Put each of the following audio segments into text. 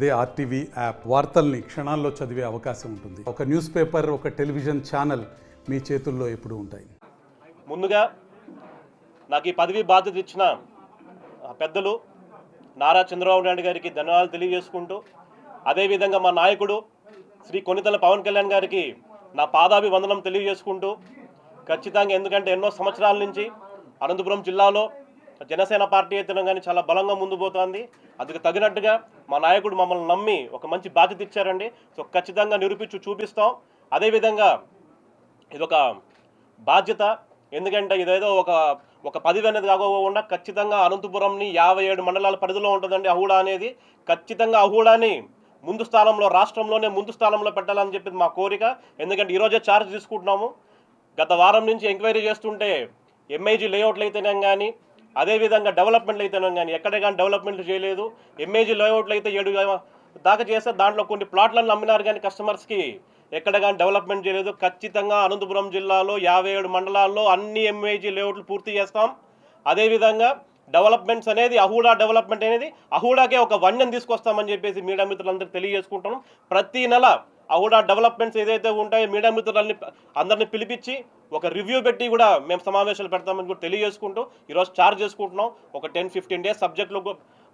అదే RTV app వార్తల్ని క్షణాల్లో చదివే అవకాశం ఉంటుంది. ఒక న్యూస్ పేపర్, ఒక టెలివిజన్ ఛానల్ మీ చేతుల్లో ఎప్పుడూ ఉంటాయి. ముందుగా నాకు ఈ పదవి బాధ్యత ఇచ్చిన పెద్దలు నారా చంద్రబాబు నాయుడు గారికి ధన్యవాదాలు తెలియజేసుకుంటూ, అదేవిధంగా మా నాయకుడు శ్రీ కొనిదెల పవన్ కళ్యాణ్ గారికి నా పాదాభివందనం తెలియజేసుకుంటూ, ఖచ్చితంగా ఎందుకంటే ఎన్నో సంవత్సరాల నుంచి అనంతపురం జిల్లాలో జనసేన పార్టీ అయితే కానీ చాలా బలంగా ముందు పోతుంది. అందుకు తగినట్టుగా మా నాయకుడు మమ్మల్ని నమ్మి ఒక మంచి బాధ్యత ఇచ్చారండి. సో ఖచ్చితంగా నిరూపించి చూపిస్తాం. అదేవిధంగా ఇదొక బాధ్యత, ఎందుకంటే ఇదేదో ఒక పదవి అనేది కాకుండా ఖచ్చితంగా అనంతపురంని 57 మండలాల పరిధిలో ఉంటుందండి అహూడా అనేది. ఖచ్చితంగా అహూడాని ముందు స్థానంలో, రాష్ట్రంలోనే ముందు స్థానంలో పెట్టాలని చెప్పి మా కోరిక. ఎందుకంటే ఈరోజే ఛార్జ్ తీసుకుంటున్నాము. గత వారం నుంచి ఎంక్వైరీ చేస్తుంటే ఎంఐజీ లేఅవుట్లు అయితేనే కానీ, అదేవిధంగా డెవలప్మెంట్లు అయితేనే కానీ ఎక్కడే కానీ డెవలప్మెంట్లు చేయలేదు. ఎంఐజీ లేఅవుట్లు అయితే 7 దాకా చేస్తే దాంట్లో కొన్ని ప్లాట్లను అమ్మినారు కానీ కస్టమర్స్కి ఎక్కడ కానీ డెవలప్మెంట్ చేయలేదు. ఖచ్చితంగా అనంతపురం జిల్లాలో 57 మండలాల్లో అన్ని ఎంఐజీ లేఅవుట్లు పూర్తి చేస్తాం. అదేవిధంగా డెవలప్మెంట్స్ అనేది అహూడా డెవలప్మెంట్ అనేది అహూడాకే ఒక వన్యం తీసుకొస్తామని చెప్పేసి మీడియా మిత్రులందరికీ తెలియజేసుకుంటున్నాం. ప్రతి నెల అహూడా డెవలప్మెంట్స్ ఏదైతే ఉంటాయో మీడియా మిత్రులని అందరినీ పిలిపించి ఒక రివ్యూ పెట్టి కూడా మేము సమావేశాలు పెడతామని కూడా తెలియజేసుకుంటూ ఈరోజు ఛార్జ్ చేసుకుంటున్నాం. ఒక 10-15 డేస్ సబ్జెక్టులో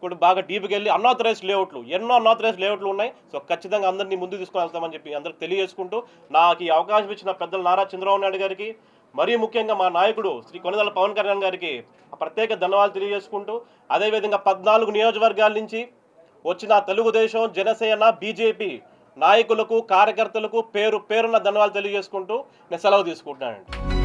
కూడా బాగా డీప్కి వెళ్ళి అన్ఆథరైజ్డ్ లేఅవుట్లు, ఎన్నో అన్ఆథరైజ్డ్ లేఅవుట్లు ఉన్నాయి. సో ఖచ్చితంగా అందరినీ ముందు తీసుకొని వెళ్తామని చెప్పి అందరికి తెలియజేసుకుంటూ, నాకు ఈ అవకాశం ఇచ్చిన పెద్దలు నారా చంద్రబాబు నాయుడు గారికి, మరీ ముఖ్యంగా మా నాయకుడు శ్రీ కొనిదెల పవన్ కళ్యాణ్ గారికి ప్రత్యేక ధన్యవాదాలు తెలియజేసుకుంటూ, అదేవిధంగా 14 నియోజకవర్గాల నుంచి వచ్చిన తెలుగుదేశం, జనసేన, బీజేపీ నాయకులకు, కార్యకర్తలకు పేరున ధన్యవాదాలు తెలియజేసుకుంటూ నేను సెలవు తీసుకుంటున్నానండి.